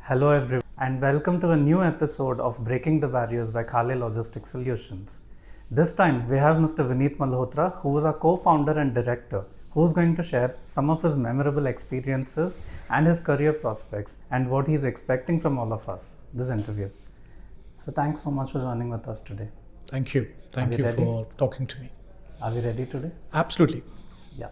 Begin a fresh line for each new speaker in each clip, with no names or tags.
Hello everyone and welcome to a new episode of Breaking the Barriers by Kale Logistics Solutions. This time we have Mr. Vineet Malhotra, who is our co-founder and director, who is going to share some of his memorable experiences and his career prospects and what he is expecting from all of us this interview. So thanks so much for joining with us today.
Thank you. Thank you for talking to me.
Are we ready today?
Absolutely.
Yeah.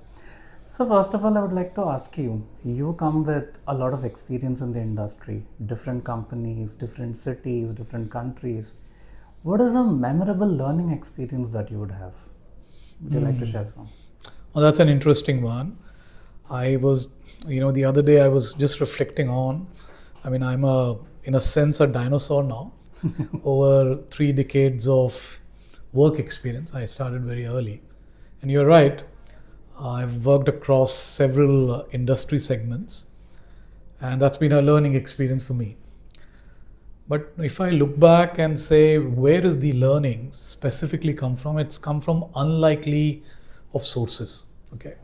So first of all, I would like to ask you, you come with a lot of experience in the industry, different companies, different cities, different countries. What is a memorable learning experience that you would have? Would you like to share some?
Well, that's an interesting one. I was, the other day I was just reflecting on, I'm in a sense, a dinosaur now. Over 3 decades of work experience. I started very early. And you're right, I've worked across several industry segments, and that's been a learning experience for me. But if I look back and say, where is the learning specifically come from? It's come from unlikely of sources. Okay.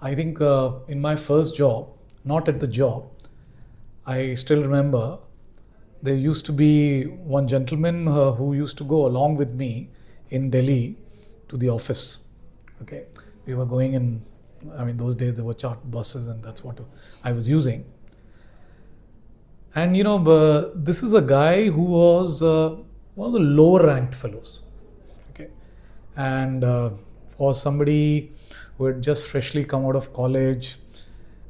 I think in my first job, not at the job, I still remember there used to be one gentleman who used to go along with me in Delhi to the office. Okay, we were going in, those days there were chart buses and that's what I was using. And this is a guy who was one of the lower ranked fellows. Okay, and for somebody who had just freshly come out of college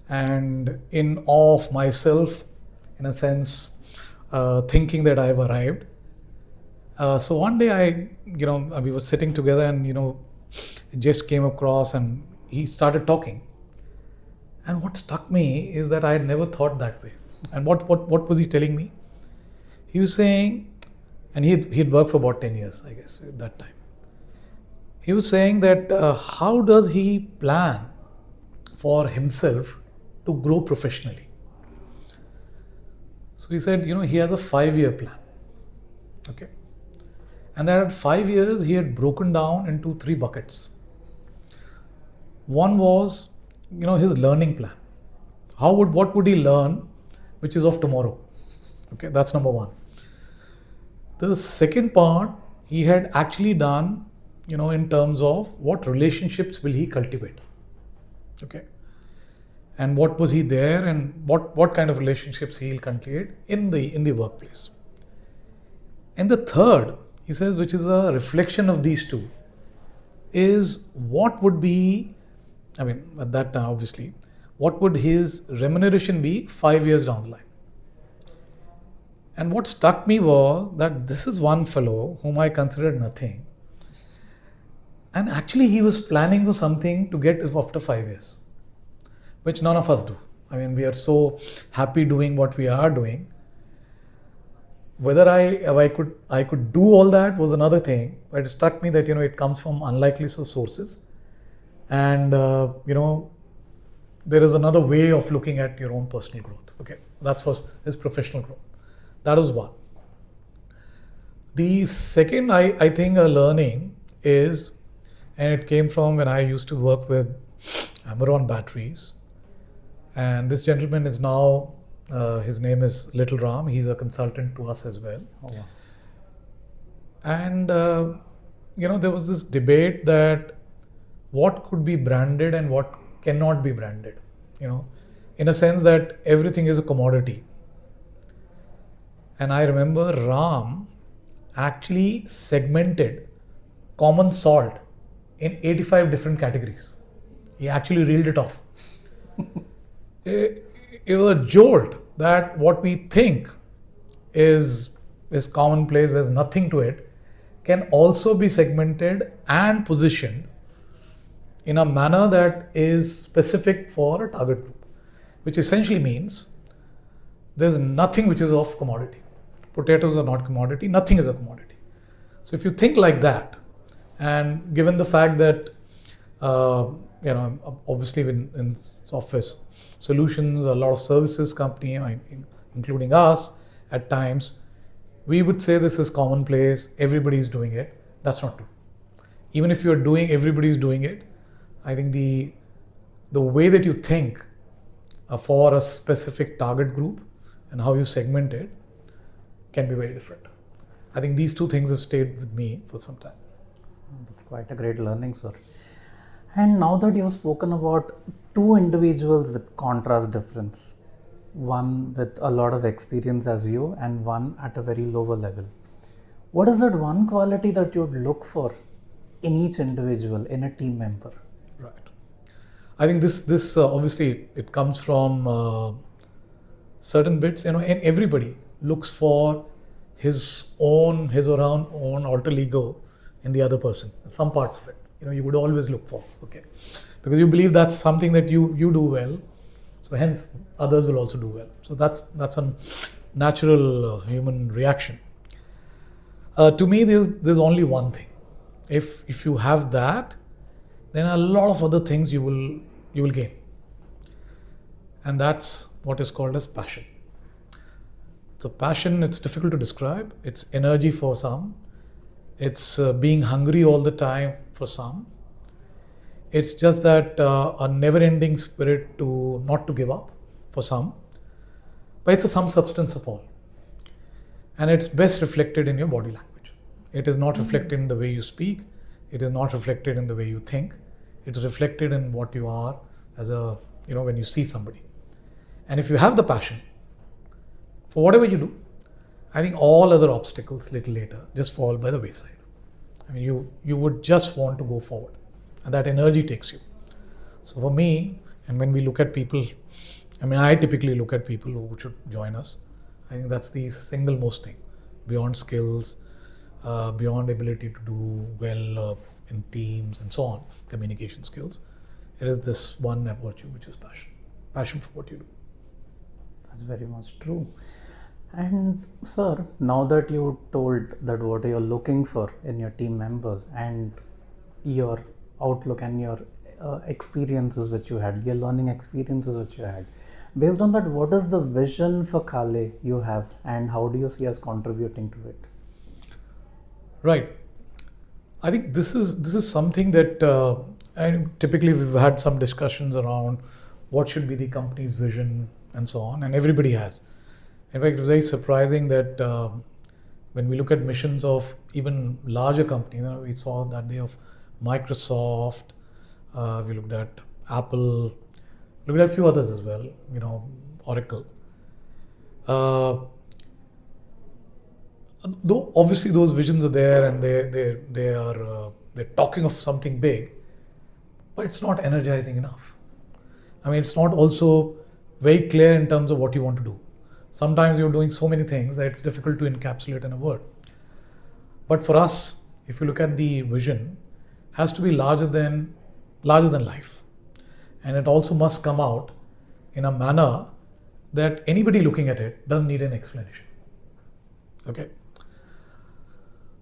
and in awe of myself, in a sense, thinking that I've arrived. So one day we were sitting together and, it just came across and he started talking. And what struck me is that I had never thought that way. And what was he telling me? He was saying, and he'd worked for about 10 years, I guess, at that time. He was saying that how does he plan for himself to grow professionally? So he said, he has a 5-year plan. Okay. And that at 5 years, he had broken down into 3 buckets. One was, his learning plan. What would he learn, which is of tomorrow? Okay, that's number one. The second part, he had actually done, in terms of what relationships will he cultivate. Okay. And what was he there and what kind of relationships he'll cultivate in the workplace. And the third, he says, which is a reflection of these two, is what would be, at that time obviously, what would his remuneration be 5 years down the line. And what struck me was that this is one fellow whom I considered nothing. And actually he was planning for something to get after 5 years. Which none of us do. We are so happy doing what we are doing. Whether I could do all that was another thing, but it struck me that it comes from unlikely sources, and there is another way of looking at your own personal growth. Okay, that was his professional growth. That was one. The second, I think, a learning is, and it came from when I used to work with Amaron batteries. And this gentleman is now, his name is Little Ram. He's a consultant to us as well.
Oh, wow.
And, there was this debate that what could be branded and what cannot be branded, in a sense that everything is a commodity. And I remember Ram actually segmented common salt in 85 different categories. He actually reeled it off. It was a jolt that what we think is commonplace, there's nothing to it, can also be segmented and positioned in a manner that is specific for a target group, which essentially means there's nothing which is of commodity. Potatoes are not commodity, nothing is a commodity. So if you think like that, and given the fact that obviously in software solutions, a lot of services company, including us, at times, we would say this is commonplace, everybody is doing it. That's not true. Even if you're doing, everybody's doing it, I think the way that you think for a specific target group and how you segment it can be very different. I think these two things have stayed with me for some time.
That's quite a great learning, sir. And now that you've spoken about two individuals with contrast difference, one with a lot of experience as you and one at a very lower level, what is that one quality that you'd look for in each individual, in a team member?
Right. I think this obviously it comes from certain bits, and everybody looks for his or her own alter ego in the other person. Some parts of it, you would always look for, okay, because you believe that's something that you do well, so hence others will also do well. So that's a natural human reaction. To me, there's only one thing. If you have that, then a lot of other things you will gain, and that's what is called as passion. So passion, it's difficult to describe. It's energy for some. It's being hungry all the time for some. It's just that a never-ending spirit to not to give up for some. But it's a sum substance of all, and it's best reflected in your body language. It is not reflected in the way you speak. It is not reflected in the way you think. It is reflected in what you are as a when you see somebody. And if you have the passion for whatever you do, I think all other obstacles little later just fall by the wayside. I mean, you would just want to go forward, and that energy takes you. So for me, and when we look at people, I mean, I typically look at people who should join us. I think that's the single most thing, beyond skills, beyond ability to do well in teams and so on, communication skills. It is this one virtue, which is passion for what you do.
That's very much true. And sir, now that you told that what you're looking for in your team members and your outlook and your experiences which you had, your learning experiences which you had, based on that, what is the vision for Kale you have, and how do you see us contributing to it?
Right. I think this is something that and typically we've had some discussions around what should be the company's vision and so on, and everybody has. In fact, it was very surprising that when we look at missions of even larger companies, we saw that day of Microsoft, we looked at Apple, looked at a few others as well, Oracle. Though obviously those visions are there and they're talking of something big, but it's not energizing enough. I mean, it's not also very clear in terms of what you want to do. Sometimes you're doing so many things that it's difficult to encapsulate in a word. But for us, if you look at the vision, it has to be larger than life, and it also must come out in a manner that anybody looking at it doesn't need an explanation. Okay.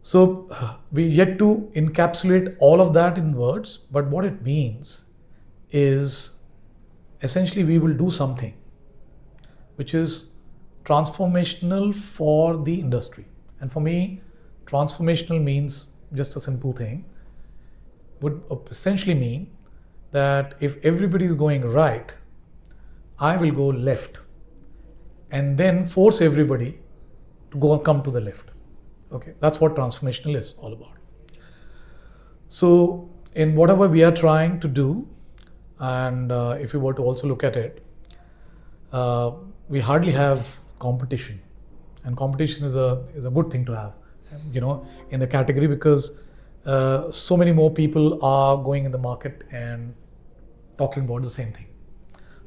So we yet to encapsulate all of that in words, but what it means is essentially we will do something which is transformational for the industry. And for me, transformational means just a simple thing. Would essentially mean that if everybody is going right, I will go left and then force everybody to come to the left. Okay, that's what transformational is all about. So in whatever we are trying to do, and if you were to also look at it, we hardly have competition, and competition is a good thing to have, in the category, because so many more people are going in the market and talking about the same thing.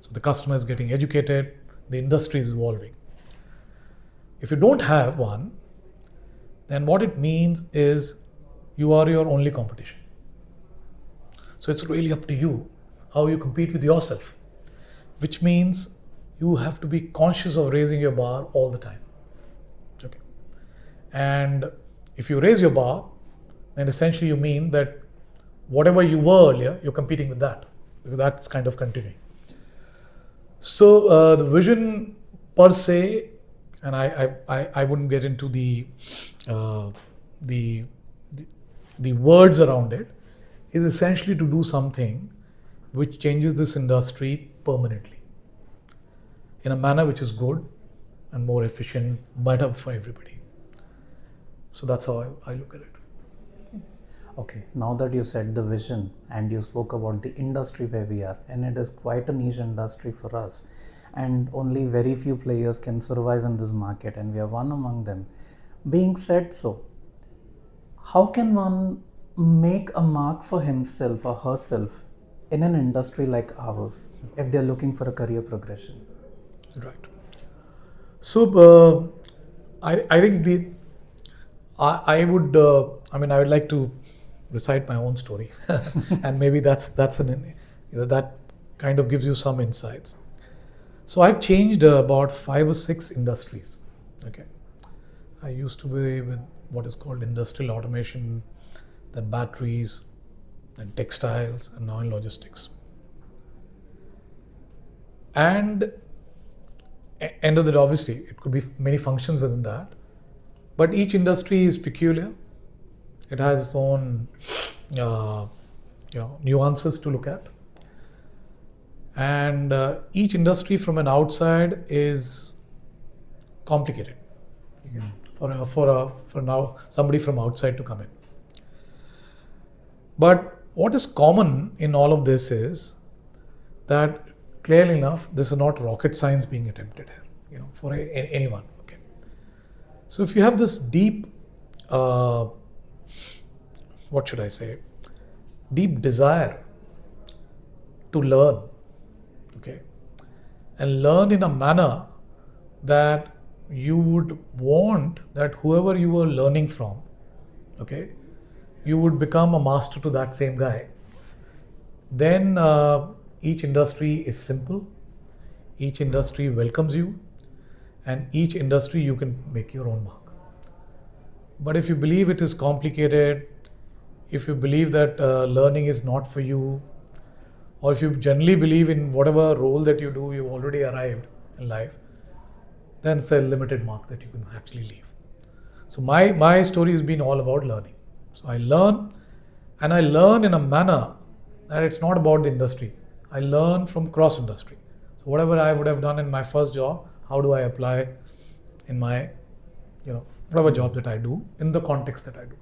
So the customer is getting educated, the industry is evolving. If you don't have one, then what it means is you are your only competition. So it's really up to you how you compete with yourself, which means you have to be conscious of raising your bar all the time. Okay. And if you raise your bar, then essentially you mean that whatever you were earlier, you're competing with that, because that's kind of continuing. So the vision per se, and I wouldn't get into the words around it, is essentially to do something which changes this industry permanently in a manner which is good, and more efficient, better for everybody. So that's how I look at it.
Okay, now that you said the vision and you spoke about the industry where we are, and it is quite a niche industry for us, and only very few players can survive in this market, and we are one among them. Being said so, how can one make a mark for himself or herself in an industry like ours if they're looking for a career progression?
Right. So I think I would I mean I would like to recite my own story, and maybe that's that kind of gives you some insights. So I've changed about 5 or 6 industries. Okay, I used to be with what is called industrial automation, then batteries, then textiles, and now in logistics. And end of the day, obviously, it could be many functions within that, but each industry is peculiar. It has its own, nuances to look at, and each industry from an outside is complicated for now somebody from outside to come in. But what is common in all of this is that clearly enough, this is not rocket science being attempted here, for anyone. Okay, so if you have this deep, what should I say, deep desire to learn, okay, and learn in a manner that you would want that whoever you were learning from, okay, you would become a master to that same guy, then each industry is simple, each industry welcomes you, and each industry you can make your own mark. But if you believe it is complicated, if you believe that learning is not for you, or if you generally believe in whatever role that you do, you've already arrived in life, then it's a limited mark that you can actually leave. So my story has been all about learning. So I learn, and I learn in a manner that it's not about the industry. I learn from cross industry. So whatever I would have done in my first job, how do I apply in my, whatever job that I do in the context that I do.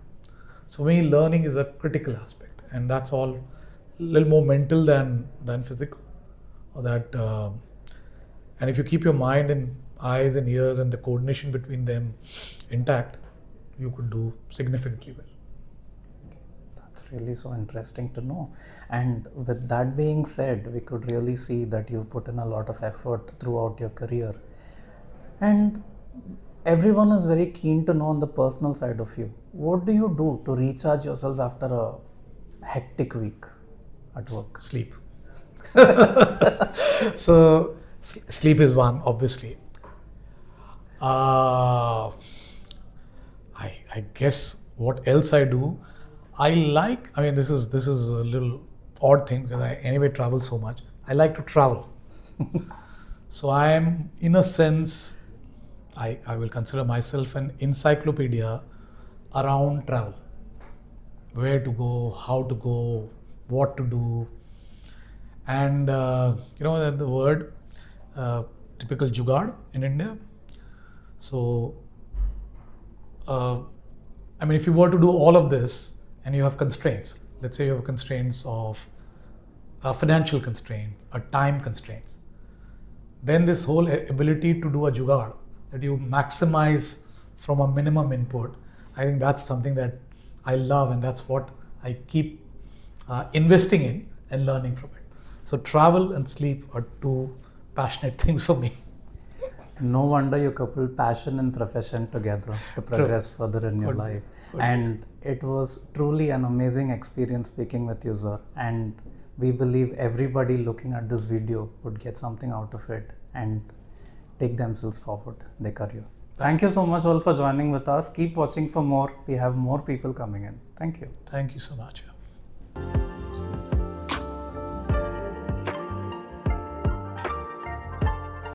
So for me, learning is a critical aspect, and that's all a little more mental than physical. Or that, and if you keep your mind and eyes and ears and the coordination between them intact, you could do significantly well.
That's really so interesting to know. And with that being said, we could really see that you put in a lot of effort throughout your career. And everyone is very keen to know on the personal side of you. What do you do to recharge yourself after a hectic week at work?
Sleep. So sleep is one, obviously. I guess what else I do, this is a little odd thing because I anyway travel so much. I like to travel. So I am, in a sense, I will consider myself an encyclopedia around travel. Where to go, how to go, what to do. And the word typical jugaad in India. So if you were to do all of this and you have constraints, let's say you have constraints of financial constraints or time constraints, then this whole ability to do a jugaad, that you maximize from a minimum input, I think that's something that I love, and that's what I keep investing in and learning from it. So travel and sleep are 2 passionate things for me.
No wonder you coupled passion and profession together to progress further in your life. And it was truly an amazing experience speaking with you, sir. And we believe everybody looking at this video would get something out of it and take themselves forward, their career. Thank you so much all for joining with us. Keep watching for more. We have more people coming in. Thank you.
Thank you so much.